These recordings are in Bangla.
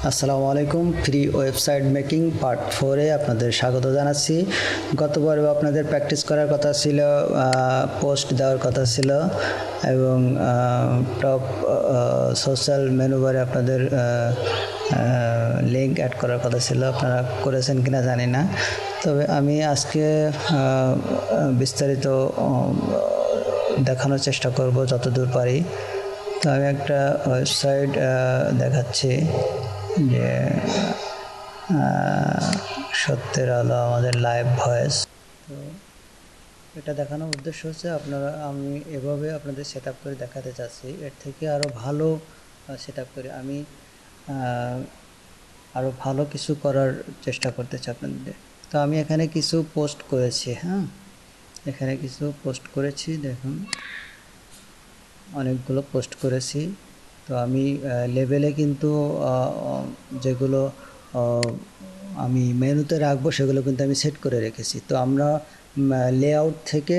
আসসালামু আলাইকুম। ফ্রি ওয়েবসাইট মেকিং পার্ট 4-এ আপনাদের স্বাগত জানাচ্ছি। গতবার আপনাদের প্র্যাকটিস করার কথা ছিল, পোস্ট দেওয়ার কথা ছিল এবং টপ সোশ্যাল মেনু বারে আপনাদের লিঙ্ক অ্যাড করার কথা ছিল। আপনারা করেছেন কিনা জানি না, তবে আমি আজকে বিস্তারিত দেখানোর চেষ্টা করব যতদূর পারি। তো আমি একটা ওয়েবসাইট দেখাচ্ছি যে সত্যের আলো আমাদের লাইভ ভয়েস। তো এটা দেখানোর উদ্দেশ্য হচ্ছে আমি এভাবে আপনাদের সেট আপ করে দেখাতে চাচ্ছি। এর থেকে আরও ভালো সেট আপ করে আমি আরও ভালো কিছু করার চেষ্টা করতে চাই আপনাদের। তো আমি এখানে কিছু পোস্ট করেছি, এখানে কিছু পোস্ট করেছি, দেখুন অনেকগুলো পোস্ট করেছি। তো আমি লেভেলে কিন্তু যেগুলো আমি মেনুতে রাখবো সেগুলো কিন্তু আমি সেট করে রেখেছি। তো আমরা লেআউট থেকে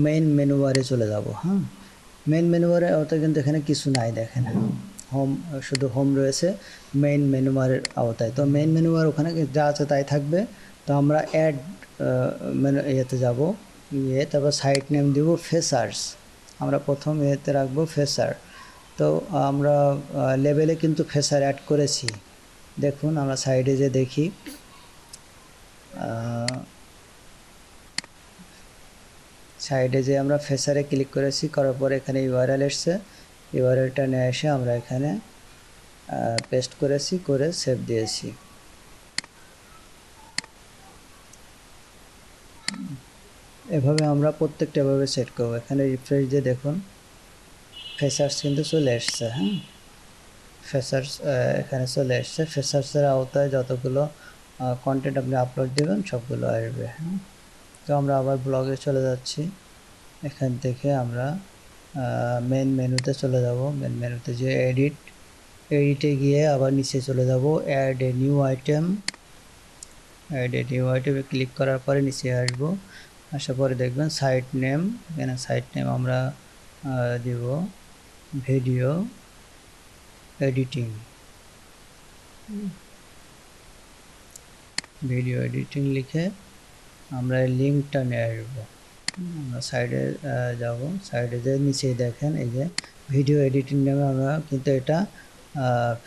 মেইন মেনু বারে চলে যাব। মেইন মেনু বারে আওতায় কিন্তু এখানে কিছু নাই, দেখেন হোম, শুধু হোম রয়েছে মেইন মেনু বারের আওতায়। তো মেইন মেনু বার ওখানে যা আছে তাই থাকবে। তো আমরা অ্যাড মেনু ইয়েতে যাব, তারপর সাইট নেম দিব ফেসার্স। আমরা প্রথম এতে রাখবো ফেসার। তো আমরা লেভেলে কিন্তু ফেসার অ্যাড করেছি, দেখুন আমরা সাইডে যে দেখি সাইডে যে আমরা ফেসারে ক্লিক করেছি, করার পরে এখানে ইউআরএল এসছে, ইউআরএলটা নিয়ে এসে আমরা এখানে পেস্ট করেছি, করে সেভ দিয়েছি। এভাবে আমরা প্রত্যেকটা এভাবে সেট করব। এখানে রিফ্রেশ দিয়ে দেখুন ফেসার্স কিন্তু চলে এসছে। ফেসার্স এখানে চলে এসছে। ফেসার্সের আওতায় যতগুলো কন্টেন্ট আপনি আপলোড দেবেন সবগুলো আসবে। তো আমরা আবার ব্লগে চলে যাচ্ছি। এখান থেকে আমরা মেন মেনুতে চলে যাব। মেন মেনুতে যে এডিটে গিয়ে আবার নিচে চলে যাব, add a new item. Add a new আইটেমে ক্লিক করার পরে নিচে আসবো, আসার পরে দেখবেন সাইট নেম। এখানে সাইট নেম আমরা দিব ভিডিও এডিটিং। ভিডিও এডিটিং লিখে আমরা লিঙ্কটা নিয়ে আসবো। আমরা সাইডে যাব, সাইডে যে নিচে দেখেন এই যে ভিডিও এডিটিং নামে আমরা কিন্তু এটা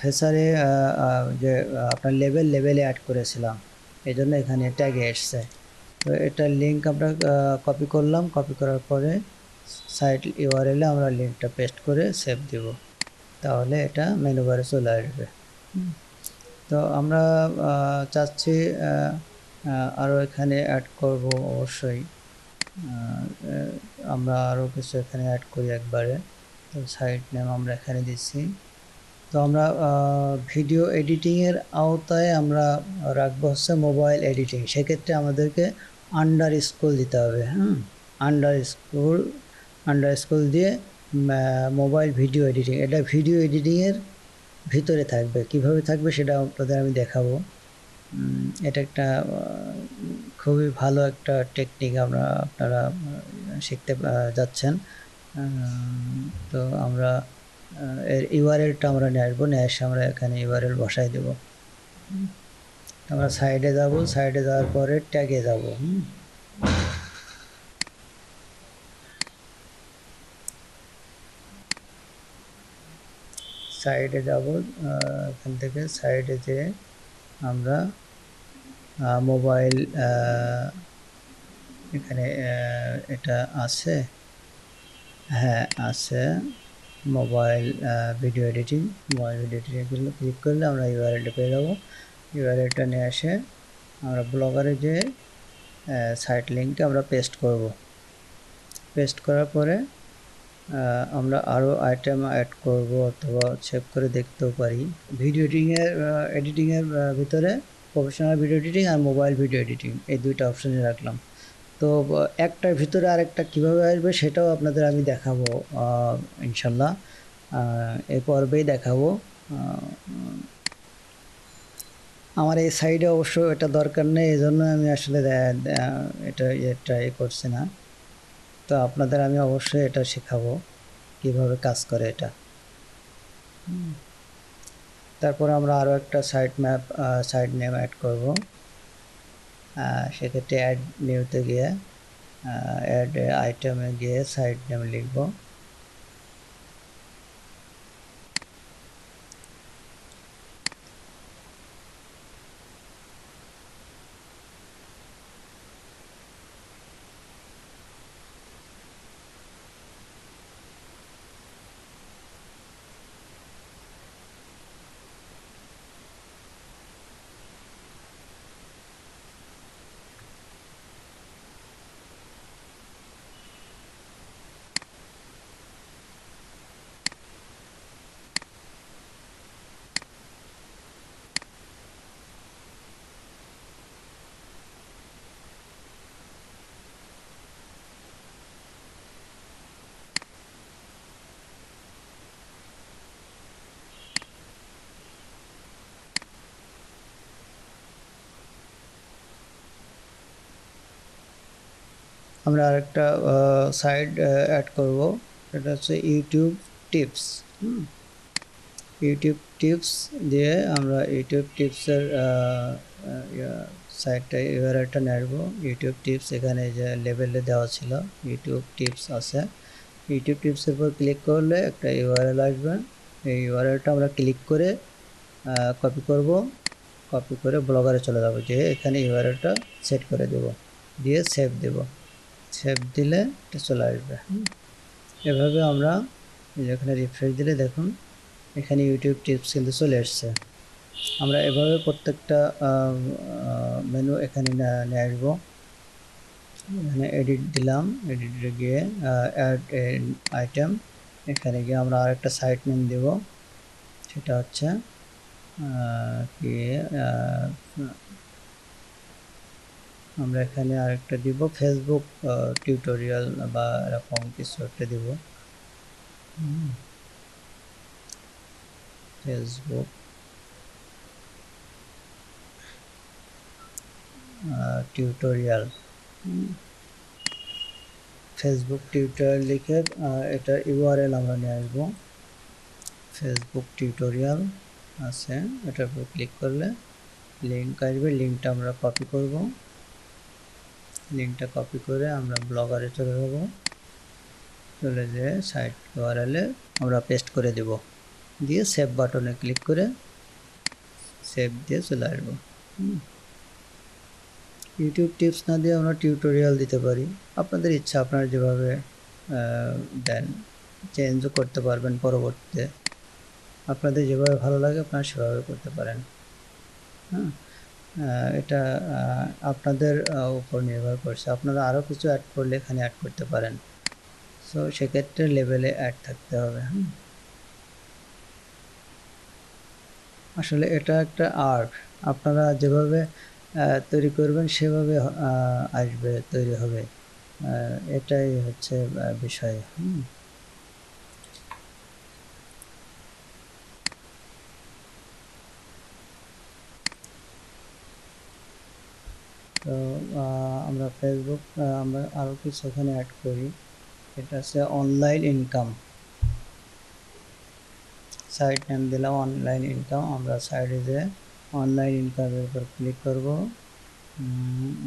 ফেসারে যে আপনার লেভেলে অ্যাড করেছিলাম, এই জন্য এখানে ট্যাগে এসছে। তো এটার লিঙ্ক আমরা কপি করলাম, কপি করার পরে সাইট ইউআরএলে আমরা লিঙ্কটা পেস্ট করে সেভ দিব, তাহলে এটা মেনু বারে চলে আসবে। তো আমরা চাচ্ছি আরও এখানে অ্যাড করব অবশ্যই। আমরা আরও কিছু এখানে অ্যাড করি একবারে। তো সাইট নেম আমরা এখানে দিচ্ছি। তো আমরা ভিডিও এডিটিংয়ের আওতায় আমরা রাখবো হচ্ছে মোবাইল এডিটিং। সেক্ষেত্রে আমাদেরকে আন্ডারস্কোর দিতে হবে। আন্ডারস্কোর দিয়ে মোবাইল ভিডিও এডিটিং, এটা ভিডিও এডিটিংয়ের ভিতরে থাকবে। কিভাবে থাকবে সেটা আপনাদের আমি দেখাবো। এটা একটা খুবই ভালো একটা টেকনিক আপনারা শিখতে যাচ্ছেন। তো আমরা এর ইউআরএলটা আমরা নিয়ে আসবো, নিয়ে এসে আমরা এখানে ইউআরএল বসাই দেব। আমরা সাইডে যাব, সাইডে যাওয়ার পরে ট্যাগে যাব। সাইডে যাব, এখান থেকে সাইডে যে আমরা মোবাইল, এখানে এটা আছে, আছে mobile video editing. Mobile video এডিটিংগুলো ক্লিক করলে আমরা ইউআরএলটা পেয়ে যাবো। ইউআরএলটা নিয়ে আসে আমরা ব্লগারে যে সাইট লিঙ্কটা আমরা পেস্ট করব। পেস্ট করার পরে আমরা আরও আইটেম অ্যাড করব অথবা সেভ করে দেখতেও পারি। ভিডিও এডিটিংয়ের ভিতরে প্রফেশনাল ভিডিও এডিটিং আর মোবাইল ভিডিও এডিটিং, এই দুইটা অপশানে রাখলাম। তো একটার ভিতরে আরেকটা কীভাবে আসবে সেটাও আপনাদের আমি দেখাবো ইনশাল্লাহ, এই পর্বেই দেখাবো। আমার এই সাইডে অবশ্য এটা দরকার নেই, এই জন্য আমি আসলে এটা ট্রাই করছি না। তো আপনাদের আমি অবশ্যই এটা শেখাবো কিভাবে কাজ করে এটা। তারপর আমরা আরও একটা সাইট নেম অ্যাড করব। সেক্ষেত্রে অ্যাড নিউতে গিয়ে অ্যাড আইটেমে গিয়ে সাইট নেম লিখব। আমরা আরেকটা সাইট অ্যাড করব, সেটা হচ্ছে ইউটিউব টিপস। ইউটিউব টিপস দিয়ে আমরা ইউটিউব টিপসের সাইটটা ইউআরএলটা নেব। ইউটিউব টিপস এখানে যে লেভেলে দেওয়া ছিল ইউটিউব টিপস আছে, ইউটিউব টিপসের উপর ক্লিক করলে একটা ইউআরএল আসবে। এই ইউআরএলটা আমরা ক্লিক করে কপি করব, কপি করে ব্লগারে চলে যাব, যে এখানে ইউআরএলটা সেট করে দেব, দিয়ে সেভ দেব। সেভ দিলে এটা চলে আসবে। এভাবে আমরা এখানে রিফ্রেশ দিলে দেখুন এখানে ইউটিউব টিপস কিন্তু চলে আসছে। আমরা এভাবে প্রত্যেকটা মেনু এখানে নিয়ে আসবো। এখানে এডিট দিলাম, এডিটে গিয়ে অ্যাড আইটেম, এখানে গিয়ে আমরা আরেকটা সাইট নেম দেব, সেটা হচ্ছে কি আমরা এখানে আরেকটা দিব ফেসবুক টিউটোরিয়াল বা এরকম কিছু একটা দিব, ফেসবুক টিউটোরিয়াল। ফেসবুক টিউটোরিয়াল লিখে এটা ইউআরএল আমরা নিয়ে আসবো। ফেসবুক টিউটোরিয়াল আছে, এটার উপর ক্লিক করলে লিঙ্ক আসবে, লিঙ্কটা আমরা কপি করব। লিঙ্কটা কপি করে আমরা ব্লগারে চলে যাব, চলে যেয়ে সাইট ইউআরএলে আমরা পেস্ট করে দেব, দিয়ে সেভ বাটনে ক্লিক করে সেভ দিয়ে চলে আসবো। ইউটিউব টিপস না দিয়ে আমরা টিউটোরিয়াল দিতে পারি, আপনাদের ইচ্ছা, আপনারা যেভাবে দেন চেঞ্জও করতে পারবেন পরবর্তীতে, আপনাদের যেভাবে ভালো লাগে আপনারা সেভাবে করতে পারেন। এটা আপনাদের উপর নির্ভর করছে, আপনারা আরও কিছু অ্যাড করলে এখানে অ্যাড করতে পারেন। সো সেক্ষেত্রে লেভেলে অ্যাড থাকতে হবে। আসলে এটা একটা আর্ট, আপনারা যেভাবে তৈরি করবেন সেভাবে আসবে, তৈরি হবে, এটাই হচ্ছে বিষয়। তো আমরা ফেসবুক আমরা আরও কিছু এখানে অ্যাড করি, এটা হচ্ছে অনলাইন ইনকাম। সাইট নেম দিলাম অনলাইন ইনকাম। আমরা সাইডে যে অনলাইন ইনকামের উপর ক্লিক করব,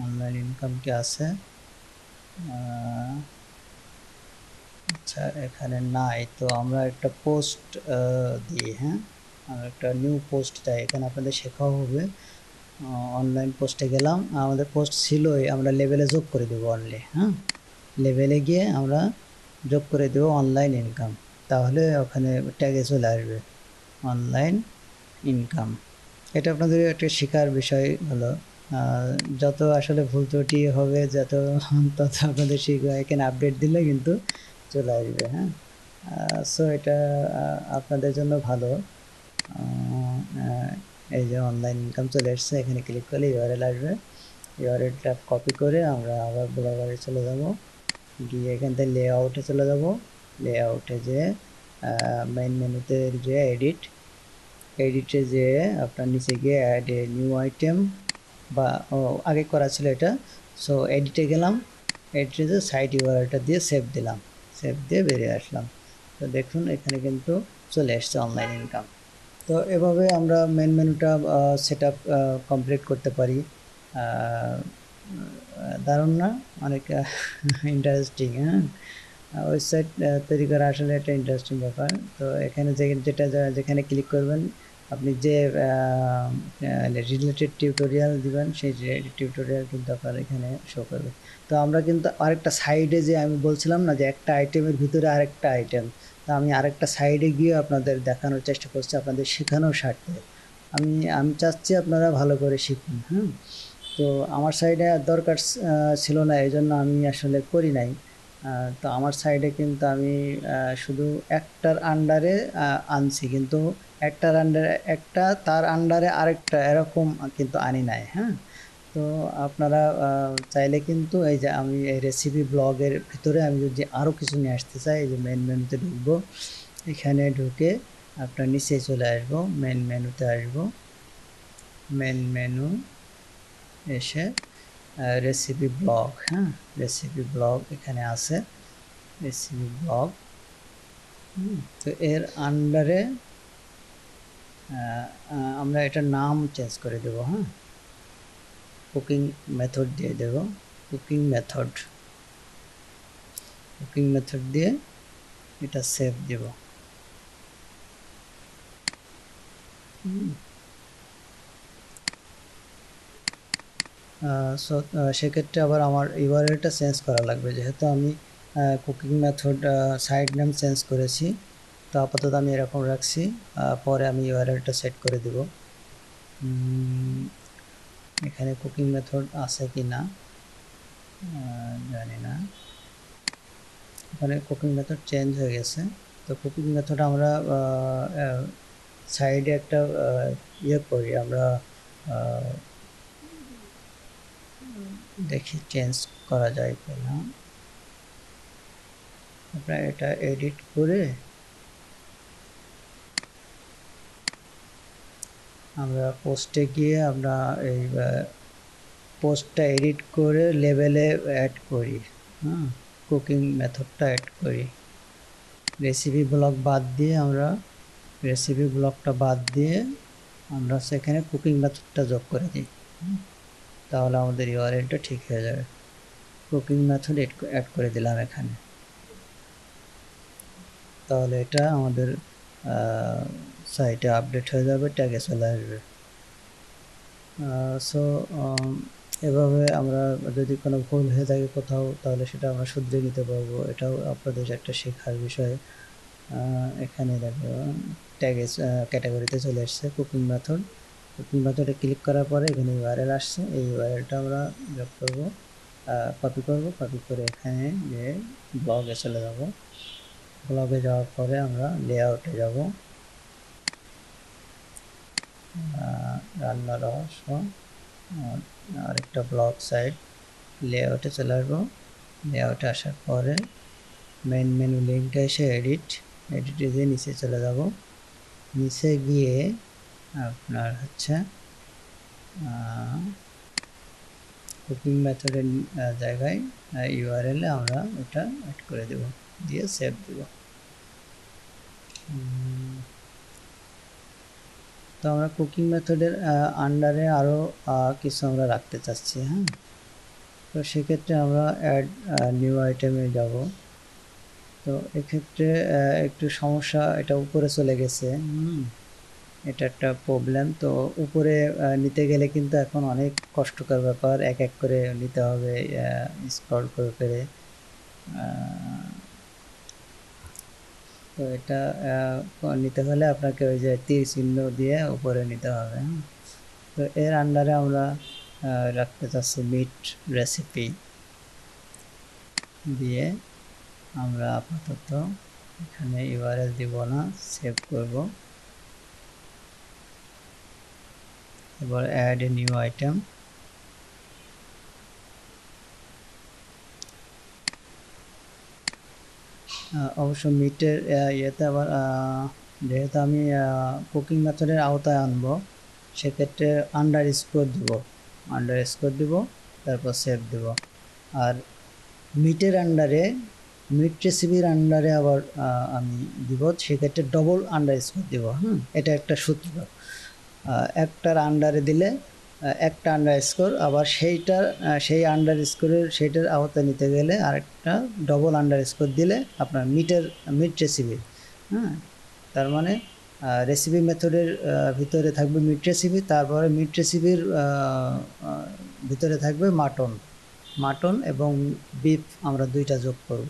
অনলাইন ইনকাম কি আছে, আচ্ছা এখানে নাই, তো আমরা একটা পোস্ট দিই। আমরা একটা নিউ পোস্ট চাই, এখানে আপনাদের শেখাও হবে। অনলাইন পোস্টে গেলাম, আমাদের পোস্ট ছিলই, আমরা লেভেলে যোগ করে দেবো অনলি। লেভেলে গিয়ে আমরা যোগ করে দেবো অনলাইন ইনকাম, তাহলে ওখানে ট্যাগে চলে আসবে অনলাইন ইনকাম। এটা আপনাদের একটা শেখার বিষয় হলো, যত আসলে ভুল ত্রুটি হবে তত আপনাদের শিখবে, এখানে আপডেট দিলে কিন্তু চলে আসবে। সো এটা আপনাদের জন্য ভালো। এই যে অনলাইন ইনকাম চলে এসছে, এখানে ক্লিক করলে ইউআরএল আসবে, ইউআরএলটা কপি করে আমরা আবার ব্লগারে চলে যাব, গিয়ে এখান থেকে লেআউটে চলে যাব। লেআউটে যে মেইন মেনুতে যে এডিটে যে আপনার নিচে গিয়ে অ্যাড এ নিউ আইটেম, বা আগে করা ছিল এটা, সো এডিটে গেলাম, এডিটে যে সাইট ইউআরএলটা দিয়ে সেভ দিলাম, সেভ দিয়ে বেরিয়ে আসলাম। তো দেখুন এখানে কিন্তু চলে এসছে অনলাইন ইনকাম। তো তো এভাবে আমরা মেন মেনুটা সেট আপ কমপ্লিট করতে পারি। দারুণ না? অনেক ইন্টারেস্টিং, হ্যাঁ। ওয়েবসাইট তৈরি করা আসলে একটা ইন্টারেস্টিং ব্যাপার। তো এখানে যেখানে ক্লিক করবেন আপনি যে রিলেটেড টিউটোরিয়াল দিবেন সেই টিউটোরিয়াল কিন্তু আপনার এখানে শো করবে। তো আমরা কিন্তু আরেকটা সাইডে, যে আমি বলছিলাম না যে একটা আইটেমের ভিতরে আরেকটা আইটেম, তো আমি আরেকটা সাইডে গিয়ে আপনাদের দেখানোর চেষ্টা করছি, আপনাদের শেখানোর স্বার্থে। আমি চাচ্ছি আপনারা ভালো করে শিখুন, হ্যাঁ। তো আমার সাইডে দরকার ছিল না, এই জন্য আমি আসলে করি নাই। তো আমার সাইডে কিন্তু আমি শুধু একটার আন্ডারে আনছি, কিন্তু একটার আন্ডারে একটা, তার আন্ডারে আরেকটা, এরকম কিন্তু আনি নাই, হ্যাঁ। তো আপনারা চাইলে কিন্তু এই যে আমি এই রেসিপি ব্লগের ভিতরে আমি যদি আরও কিছু নিয়ে আসতে চাই, এই যে মেন মেনুতে ঢুকবো, এখানে ঢুকে আপনার নিচে চলে আসবো, মেন মেনুতে আসবো, মেন মেনু এসে রেসিপি ব্লগ, হ্যাঁ, রেসিপি ব্লগ এখানে আছে, রেসিপি ব্লগ। তো এর আন্ডারে আমরা এটার নাম চেঞ্জ করে দেব, হ্যাঁ, কুকিং মেথড দিয়ে দেব, কুকিং মেথড, কুকিং মেথড দিয়ে এটা সেভ দেব। সো সেক্ষেত্রে আবার আমার ইউআরএলটা চেঞ্জ করা লাগবে, যেহেতু আমি cooking method site name change করেছি। তো আপাতত আমি এরকম রাখছি, পরে আমি ইউআরএলটা সেট করে দেব। এখানে কুকিং মেথড আছে কি না জানি না, এখানে কুকিং মেথড চেঞ্জ হয়ে গেছে। তো কুকিং মেথড আমরা সাইডে একটা ইয়ে করি, আমরা দেখি চেঞ্জ করা যায় কিনা। আমরা এটা এডিট করে আমরা পোস্টে গিয়ে আমরা এই পোস্টটা এডিট করে লেবেলে অ্যাড করি, হ্যাঁ, কুকিং মেথডটা অ্যাড করি। রেসিপি ব্লগ বাদ দিয়ে আমরা রেসিপি ব্লগটা বাদ দিয়ে আমরা সেখানে কুকিং মেথডটা যোগ করে দিই, তাহলে আমাদের ইউআরএলটা ঠিক হয়ে যাবে। কুকিং মেথড অ্যাড করে দিলাম এখানে, তাহলে এটা আমাদের সাইটে আপডেট হয়ে যাবে, ট্যাগে চলে আসবে। সো এভাবে আমরা যদি কোনো ভুল হয়ে থাকে কোথাও, তাহলে সেটা আমরা শুধরে নিতে পারবো, এটাও আপনাদের একটা শেখার বিষয়। এখানে দেখো ট্যাগে ক্যাটাগরিতে চলে আসছে কুকিং মেথড। কুকিং মেথডে ক্লিক করার পরে এখানে ইউআরএল আসছে, এই ইউআরএলটা আমরা যোগ করবো, কপি করব, কপি করে এখানে যে ব্লগে চলে যাব। ব্লগে যাওয়ার পরে আমরা লেআউটে যাব, রান্নার রহস্য, আরেকটা ব্লগ সাইট, লেআউটে চলে আসবো। লেআউটে আসার পরে মেন মেনু লিঙ্কে এসে এডিটে দিয়ে নিচে চলে যাব। নিচে গিয়ে আপনার হচ্ছে কুকিং মেথডের জায়গায় ইউআরএলে আমরা এটা অ্যাড করে দেব, দিয়ে সেভ দেব। তো আমরা কুকিং মেথডের আন্ডারে আরও কিছু আমরা রাখতে চাচ্ছি, হ্যাঁ। তো সেক্ষেত্রে আমরা অ্যাড নিউ আইটেমে যাব। তো এক্ষেত্রে একটু সমস্যা, এটা উপরে চলে গেছে, এটা একটা প্রবলেম। তো উপরে নিতে গেলে কিন্তু এখন অনেক কষ্টকর ব্যাপার, এক এক করে নিতে হবে, স্ক্রল করে করে। তো এটা নিতে হলে আপনাকে ওই যে তীর চিহ্ন দিয়ে উপরে নিতে হবে। তো এর আন্ডারে আমরা রাখতে চাচ্ছি মিট রেসিপি দিয়ে, আমরা আপাতত এখানে ইউআরএল দিব না, সেভ করব। এবার অ্যাড এ নিউ আইটেম, অবশ্য মিটের ইয়েতে আবার যেহেতু আমি কুকিং মেথডের আওতায় আনবো, সেক্ষেত্রে আন্ডার স্কোর দিব, তারপর সেভ দেব। আর মিটের আন্ডারে মিড রেসিপির আন্ডারে আবার আমি দিব, সেক্ষেত্রে ডবল আন্ডার স্কোর দিব। এটা একটা সূত্র। একটার আন্ডারে দিলে একটা আন্ডার স্কোর, আবার সেই আন্ডার স্কোরের সেইটার আওতায় নিতে গেলে আরেকটা ডবল আন্ডার স্কোর দিলে আপনার মিড রেসিপি। তার মানে রেসিপি মেথডের ভিতরে থাকবে মিড রেসিপি, তারপরে মিড রেসিপির ভিতরে থাকবে মাটন এবং বিফ, আমরা দুইটা যোগ করব।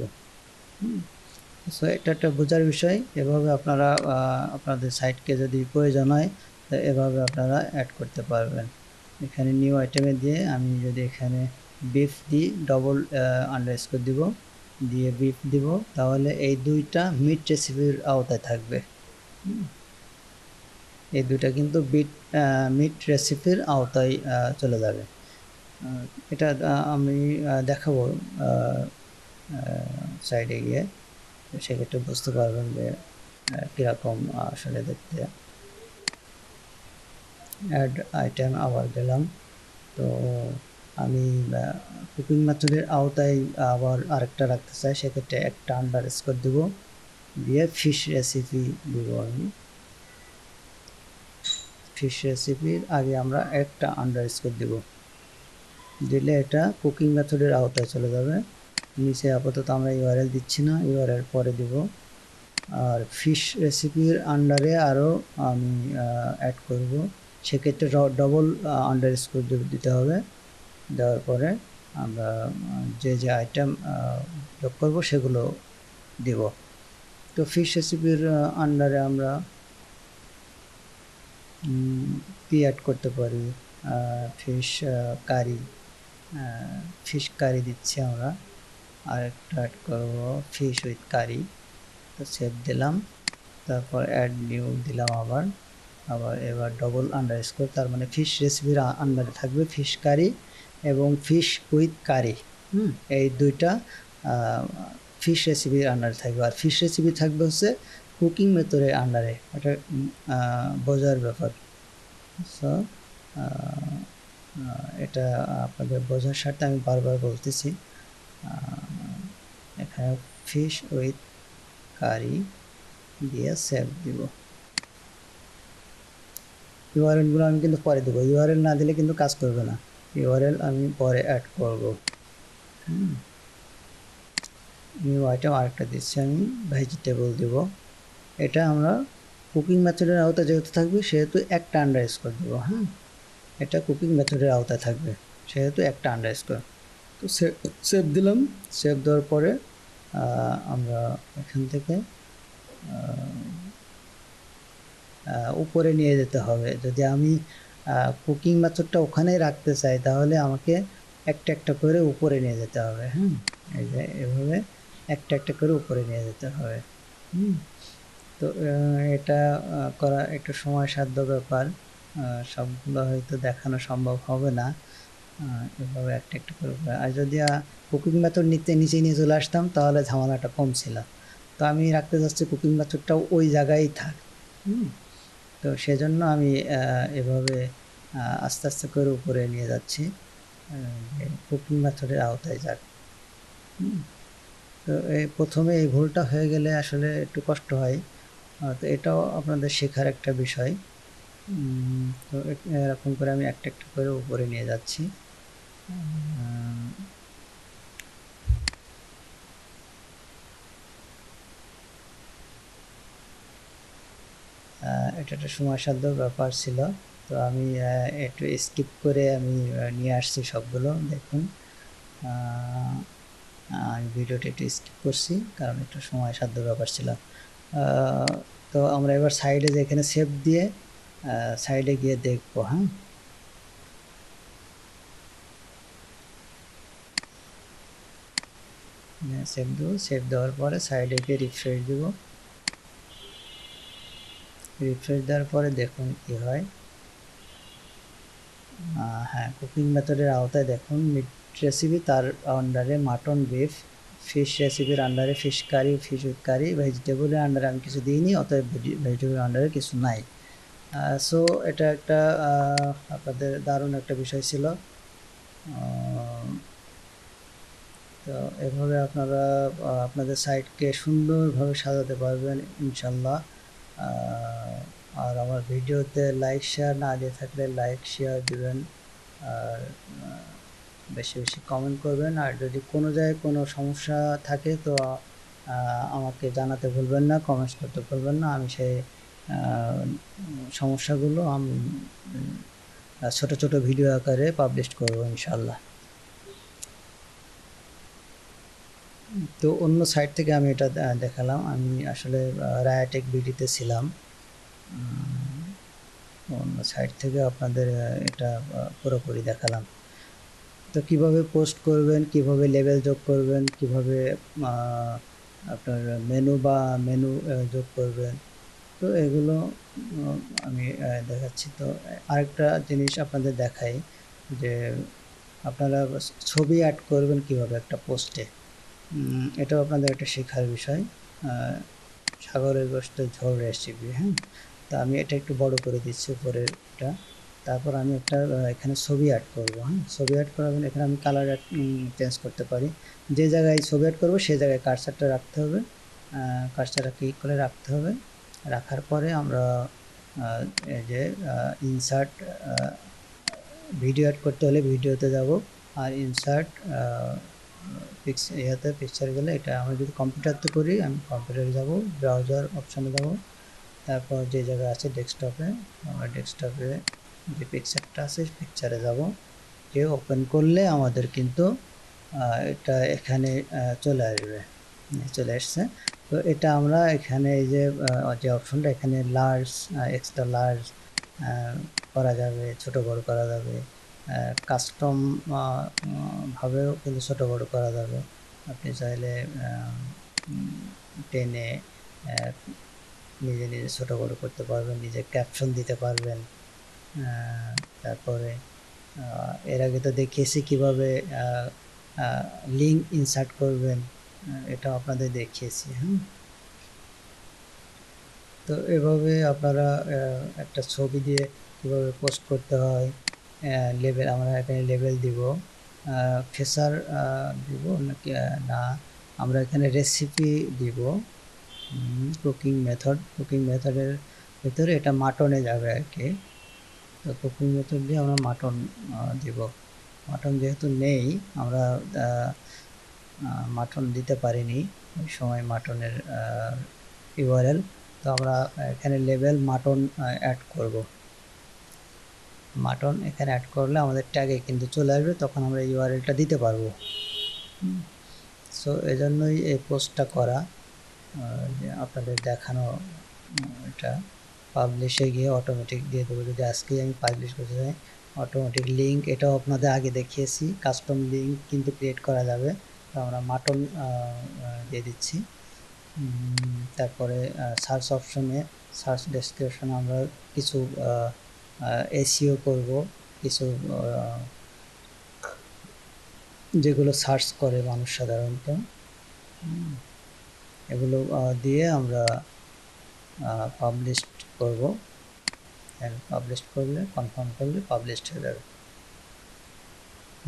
সো এটা একটা বোঝার বিষয়। এভাবে আপনারা আপনাদের সাইটকে যদি প্রয়োজন হয় এভাবে আপনারা অ্যাড করতে পারবেন। এখানে নিউ আইটেমে দিয়ে আমি যদি এখানে বিফ দিই, ডবল আন্ডারস্কোর দিব, দিয়ে বিফ দিব, তাহলে এই দুইটা মিড রেসিপির আওতায় থাকবে। এই দুইটা কিন্তু মিড রেসিপির আওতায় চলে যাবে। এটা আমি দেখাবো সাইডে গিয়ে, সেক্ষেত্রে বুঝতে পারবেন যে কীরকম আসলে দেখতে। অ্যাড আইটেম আবার গেলাম, তো আমি কুকিং মেথডের আওতায় আবার আরেকটা রাখতে চাই, সেক্ষেত্রে একটা আন্ডার স্কোর দিব, দিয়ে ফিশ রেসিপি দিব। আমি ফিশ রেসিপির আগে আমরা একটা আন্ডার স্কোর দিব, দিলে এটা কুকিং মেথডের আওতায় চলে যাবে। নিচে আপাতত আমরা ইউআরএল দিচ্ছি না, ইউআরএল পরে দিব। আর ফিশ রেসিপির আন্ডারে আরও আমি অ্যাড করব, সেক্ষেত্রে ডবল আন্ডার স্কোর দিতে হবে। দেওয়ার পরে আমরা যে আইটেম যোগ করব সেগুলো দিব। তো ফিশ রেসিপির আন্ডারে আমরা কি অ্যাড করতে পারি? ফিশ কারি দিচ্ছি আমরা, আরেকটা অ্যাড করব ফিশ উইথ কারি। তো সেভ দিলাম, তারপর অ্যাড নিউ দিলাম এবার ডবল আন্ডার স্কোর, তার মানে ফিশ রেসিপির আন্ডারে থাকবে ফিশ কারি এবং ফিশ উইথ কারি। এই দুইটা ফিশ রেসিপির আন্ডারে থাকবে, আর ফিশ রেসিপি থাকবে হচ্ছে কুকিং মেথডের আন্ডারে। এটা বোঝার ব্যাপার। সো এটা আপনাদের বোঝার স্বার্থে আমি বারবার বলতেছি। এখানে ফিশ উইথ কারি দিয়ে সেভ দিব। ইউআরএলগুলো আমি কিন্তু পরে দেবো, ইউআরএল না দিলে কিন্তু কাজ করবে না। ইউআরএল আমি পরে অ্যাড করব। নিউ আইটেম আরেকটা দিচ্ছি, আমি ভেজিটেবল দিব। এটা আমরা কুকিং মেথডের আওতায় যেহেতু থাকবে সেহেতু একটা আন্ডার স্কোর দেবো। এটা কুকিং মেথডের আওতায় থাকবে সেহেতু একটা আন্ডার স্কোর। তো সেভ দিলাম। সেভ দেওয়ার পরে আমরা এখান থেকে উপরে নিয়ে যেতে হবে। যদি আমি কুকিং মেথডটা ওখানেই রাখতে চাই তাহলে আমাকে একটা একটা করে উপরে নিয়ে যেতে হবে। এই যে এভাবে একটা একটা করে উপরে নিয়ে যেতে হবে। তো এটা করা একটু সময়সাধ্য ব্যাপার, সবগুলো হয়তো দেখানো সম্ভব হবে না। এভাবে একটা একটা করে, আর যদি কুকিং মেথড নিচে নিয়ে চলে আসতাম তাহলে ঝামেলাটা কম ছিল। তো আমি রাখতে চাচ্ছি কুকিং মেথডটাও ওই জায়গায় থাক। তো সেজন্য আমি এভাবে আস্তে আস্তে করে উপরে নিয়ে যাচ্ছি, কুকিং মেথডের আওতায় যাক। তো প্রথমে এই ভুলটা হয়ে গেলে আসলে একটু কষ্ট হয়। তো এটাও আপনাদের শেখার একটা বিষয়। তো এরকম করে আমি একটা একটা করে উপরে নিয়ে যাচ্ছি। এটা একটা সময়সাধ্য ব্যাপার ছিল, তো আমি একটু স্কিপ করে আমি নিয়ে আসছি সবগুলো। দেখুন আমি ভিডিওটা একটু স্কিপ করছি কারণ একটু সময়সাধ্য ব্যাপার ছিল। তো আমরা এবার সাইডে যেখানে সেভ দিয়ে সাইডে গিয়ে দেখবো। সেভ দেবো, সেভ দেওয়ার পরে সাইডে গিয়ে রিফ্রেশ দেবো। রিফ্রেশ দেওয়ার পরে দেখুন কি হয়। হ্যাঁ, কুকিং মেথডের আওতায় দেখুন মিট রেসিপি, তার আন্ডারে মাটন বিফ, ফিশ রেসিপির আন্ডারে ফিশ কারি, ফিশ উইথ কারি, ভেজিটেবলের আন্ডারে আমি কিছু দিইনি, অতএব ভেজিটেবলের আন্ডারে কিছু নাই। সো এটা একটা আপনাদের দারুণ একটা বিষয় ছিল। তো এভাবে আপনারা আপনাদের সাইটকে সুন্দরভাবে সাজাতে পারবেন ইনশাল্লাহ। আর আমার ভিডিওতে লাইক শেয়ার না দিয়ে থাকলে লাইক শেয়ার দিবেন, আর বেশি বেশি কমেন্ট করবেন। আর যদি কোনো জায়গায় কোনো সমস্যা থাকে তো আমাকে জানাতে ভুলবেন না, কমেন্টস করতে ভুলবেন না। আমি সেই সমস্যাগুলো আমি ছোট ছোট ভিডিও আকারে পাবলিশ করব ইনশাল্লাহ। তো অন্য সাইট থেকে আমি এটা দেখালাম। আমি আসলে রায়াটেক বিডিতে ছিলাম, অন্য সাইট থেকে আপনাদের এটা পুরোপুরি দেখালাম। তো কিভাবে পোস্ট করবেন, কিভাবে লেবেল যোগ করবেন, কিভাবে আপনার মেনু যোগ করবেন, তো এগুলো আমি দেখাচ্ছি। তো আরেকটা জিনিস আপনাদের দেখাই যে আপনারা ছবি অ্যাড করবেন কিভাবে একটা পোস্টে, এটাও আপনাদের একটা শেখার বিষয়। সাগরের গোশতের ঝোল রেসিপি, হ্যাঁ। তো আমি এটা একটু বড় করে দিচ্ছি উপরের এটা। তারপর আমি একটা এখানে ছবি অ্যাড করব, হ্যাঁ। ছবি অ্যাড করাবেন, এখানে আমি কালার চেঞ্জ করতে পারি। যে জায়গায় ছবি অ্যাড করবো সেই জায়গায় কার্সারটা রাখতে হবে, কার্সারটা ক্লিক করে রাখতে হবে। রাখার পরে আমরা এই যে ইনসার্ট, ভিডিও অ্যাড করতে হলে ভিডিওতে যাব, আর ইনসার্ট পিকচারে গেলে এটা আমরা যদি কম্পিউটারতে করি, আমি কম্পিউটারে যাব, ব্রাউজার অপশানে যাব, তারপর যে জায়গায় আছে ডেস্কটপে, আমরা ডেস্কটপে যে পিকচারটা আছে পিকচারে যাব, যে ওপেন করলে আমাদের কিন্তু এটা এখানে চলে আসবে, চলে আসছে। তো এটা আমরা এখানে এই যে অপশনটা এখানে লার্জ, এক্সট্রা লার্জ করা যাবে, ছোট বড় করা যাবে, কাস্টম ভাবেও কিন্তু ছোট বড় করা যাবে। আপনি চাইলে টেনে নিজে নিজে ছোট বড় করতে পারবেন, নিজে ক্যাপশন দিতে পারবেন। তারপরে এর আগে তো দেখিয়েছি কিভাবে লিঙ্ক ইনসার্ট করবেন, এটা আপনাদের দেখিয়েছি, হ্যাঁ। তো এভাবে আপনারা একটা ছবি দিয়ে কীভাবে পোস্ট করতে হয়, লেবেল, আমরা এখানে লেবেল দিব, ফেসার দিব নাকি না, আমরা এখানে রেসিপি দিব, কুকিং মেথডের ভিতরে এটা মাটনে যাবে আর কি। তো কুকিং মেথড দিয়ে আমরা মাটন দিব। মাটন যেহেতু নেই, আমরা মাটন দিতে পারিনি ওই সময় মাটনের ইউআরএল, তো আমরা এখানে লেবেল মাটন অ্যাড করব। মাটন এখানে অ্যাড করলে আমাদের ট্যাগে কিন্তু চলে আসবে, তখন আমরা ইউআরএলটা দিতে পারবো। সো এজন্যই এই পোস্টটা করা, যে আপনাদের দেখানো। এটা পাবলিশে গিয়ে অটোমেটিক দিয়ে দেবো, যদি আজকেই আমি পাবলিশ করতে চাই অটোমেটিক লিঙ্ক, এটাও আপনাদের আগে দেখিয়েছি, কাস্টম লিঙ্ক কিন্তু ক্রিয়েট করা যাবে। তো আমরা মাটন দিয়ে দিচ্ছি। তারপরে সার্চ অপশনে, সার্চ ডেসক্রিপশনে আমরা কিছু এসইও করব, কিছু যেগুলো সার্চ করে মানুষ সাধারণত, এগুলো দিয়ে আমরা পাবলিশ করব। পাবলিশ করলে, কনফার্ম করলে পাবলিশড হয়ে যাবে।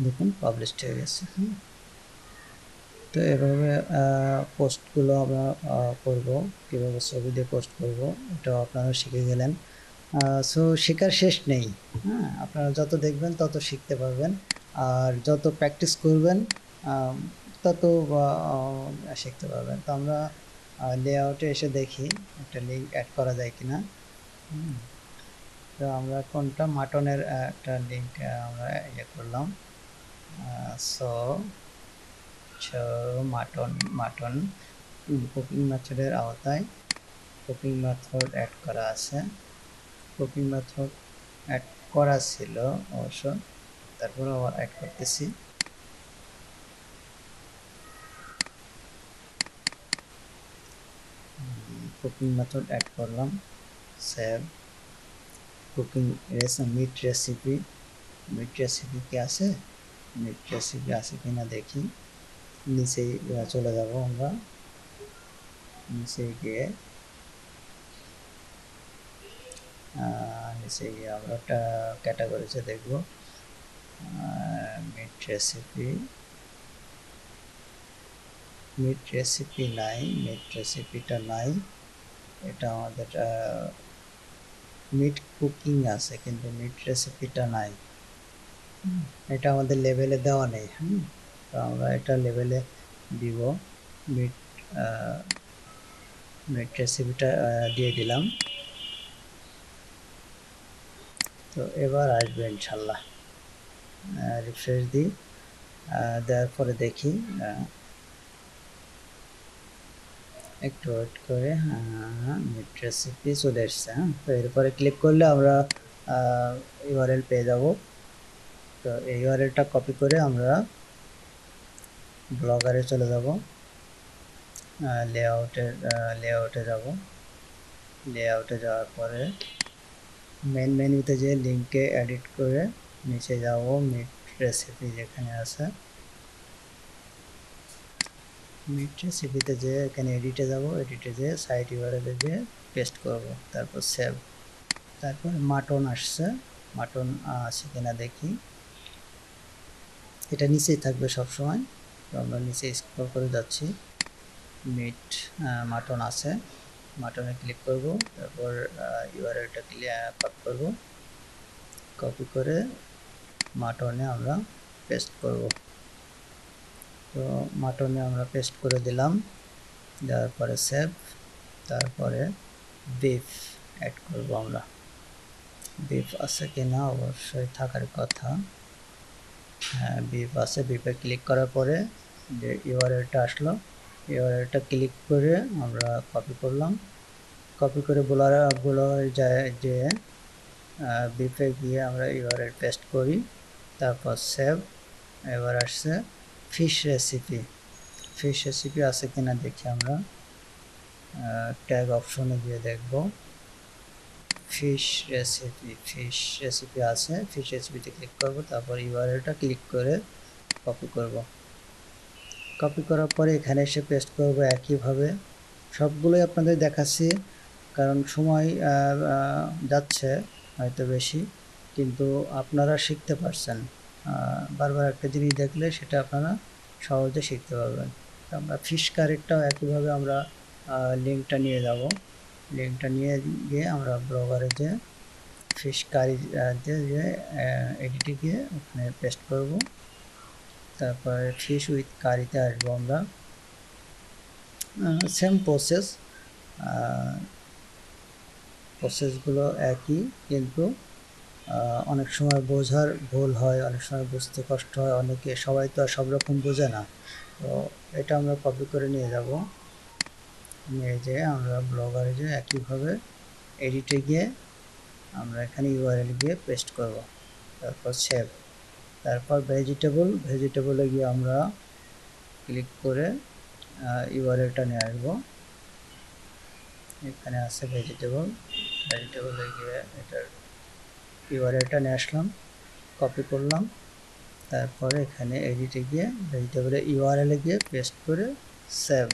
দেখুন পাবলিশড হয়ে গেছে। তো এভাবে পোস্টগুলো আমরা করব, কীভাবে ছবি দিয়ে পোস্ট করব, এটাও আপনারা শিখে গেলেন। সো শেখার শেষ নেই, হ্যাঁ। আপনারা যত দেখবেন তত শিখতে পারবেন, আর যত প্র্যাকটিস করবেন তত শিখতে পারবেন। তো আমরা লেআউটে এসে দেখি একটা লিঙ্ক অ্যাড করা যায় কিনা। তো আমরা কোনটা মাটনের একটা লিঙ্ক আমরা ইয়ে করলাম। সো মাটন কুকিং মেথডের আওতায় কুকিং মেথড অ্যাড করা আছে, কুকিং মেথড অ্যাড করা ছিল অবশ্য, তারপরে আবার অ্যাড করতেছি। কুকিং মেথড অ্যাড করলাম, সেভ। কুকিং মিট রেসিপি কি আছে, মিট রেসিপি আছে কিনা দেখি। নিচেই চলে যাব, আমরা নিচে গিয়ে আমরা একটা ক্যাটাগরিতে দেখব মিট রেসিপি। মিট রেসিপি নাই, মিট রেসিপিটা নাই, এটা আমাদের মিট কুকিং আছে কিন্তু মিট রেসিপিটা নাই, এটা আমাদের লেভেলে দেওয়া নেই। তো আমরা এটা লেভেলে দিব, মিট মিট রেসিপিটা দিয়ে দিলাম। তো এবার আসবে ইনশাল্লাহ, রিফ্রেশ দিই, দেওয়ার পরে দেখি, একটু ওয়েট করে, মিট রেসিপি চলে এসছে। তো এরপরে ক্লিক করলে আমরা ইউআরএল পেয়ে যাব। তো এই ইউআরএলটা কপি করে আমরা ব্লগারে চলে যাব, লেআউটে যাব, লেআউটে যাওয়ার পরে মেন মেনুতে যে লিঙ্কে এডিট করে নিচে যাব, মিট রেসিপি যেখানে আছে, মিট রেসিপিতে যে এখানে এডিটে যাব, এডিটে যে সাইট ইউআরএল যে পেস্ট করব, তারপর সেভ। তারপর মাটন আসছে, মাটন আছে কিনা দেখি, এটা নিচেই থাকবে সব সময়। তো আমরা নিচে স্ক্রল করে যাচ্ছি, মিট মাটন আছে, মাটনে ক্লিক করব, তারপর ইউআরএলটা কপি করব, কপি করে মাটনে আমরা পেস্ট করব। তো মাটনে আমরা পেস্ট করে দিলাম, দেওয়ার পরে সেভ। তারপরে বিফ অ্যাড করব আমরা, বিফ আছে কিনা অবশ্যই থাকার কথা, হ্যাঁ বিফ আছে। বিফে ক্লিক করার পরে যে ইউআরএলটা আসলো, ইউআরএলটা ক্লিক করে আমরা কপি করলাম, কপি করে বোলার যায় যে বিফে গিয়ে আমরা ইউআরএল পেস্ট করি, তারপর সেভ। এবার আসছে ফিশ রেসিপি, ফিশ রেসিপি আছে কিনা দেখি আমরা, ট্যাগ অপশনে গিয়ে দেখব, ফিশ রেসিপি আছে, ফিশ রেসিপিতে ক্লিক করব, তারপর ইউআরএলটা ক্লিক করে কপি করব, কপি করার পরে এখানে এসে পেস্ট করব একইভাবে। সবগুলোই আপনাদের দেখাচ্ছি কারণ সময় যাচ্ছে হয়তো বেশি, কিন্তু আপনারা শিখতে পারছেন, বারবার একটা জিনিস দেখলে সেটা আপনারা সহজে শিখতে পারবেন। আমরা ফিশ কারিটাও একইভাবে আমরা লিঙ্কটা নিয়ে যাব, লিঙ্কটা নিয়ে গিয়ে আমরা ব্লগারে যে ফিশ কারি যে এডিটে গিয়ে ওখানে পেস্ট করব, তারপরে ফিশ উইথ কারিতে আসবো আমরা, সেম প্রসেসগুলো একই, কিন্তু অনেক সময় বোঝার ভুল হয়, অনেক সময় বুঝতে কষ্ট হয়, অনেকে সবাই তো আর সব রকম বোঝে না। তো এটা আমরা কপি করে নিয়ে যাব, নিয়ে যেয়ে আমরা ব্লগারে যে একইভাবে এডিটে গিয়ে আমরা এখানে ইউআরএল গিয়ে পেস্ট করব, তারপর সেভ। তারপর ভেজিটেবলে গিয়ে আমরা ক্লিক করে ইউআরএলটা নিয়ে আসবো, এখানে আছে ভেজিটেবলে গিয়ে এটার ইউআরএলটা নিয়ে আসলাম, কপি করলাম, তারপরে এখানে এডিটে গিয়ে ভেজিটেবলে ইউআরএলে গিয়ে পেস্ট করে সেভ,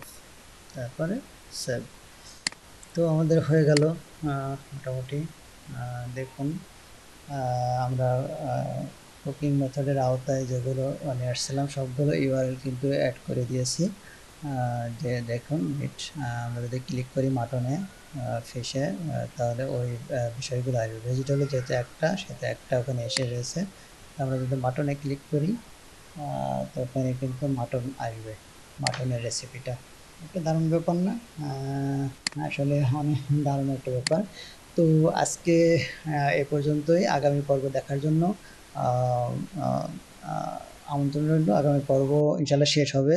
তারপরে সেভ। তো আমাদের হয়ে গেল মোটামুটি। দেখুন আমরা কুকিং মেথডের আওতায় যেগুলো নিয়ে আসছিলাম সবগুলো ইউআরএল কিন্তু অ্যাড করে দিয়েছি। যে দেখুন মিট, আমরা যদি ক্লিক করি মাটনে, ফিশে, তাহলে ওই বিষয়গুলো আসবে। ভেজিটেবল যেহেতু একটা, সেটা একটা ওখানে এসে রয়েছে। আমরা যদি মাটনে ক্লিক করি তো ওখানে কিন্তু মাটন আসবে, মাটনের রেসিপিটা। একটা দারুণ ব্যাপার না? আসলে অনেক দারুণ একটা ব্যাপার। তো আজকে এ পর্যন্তই। আগামী পর্ব দেখার জন্য আমন্ত্রণ রইল। আগামী পর্ব ইনশাল্লাহ শেষ হবে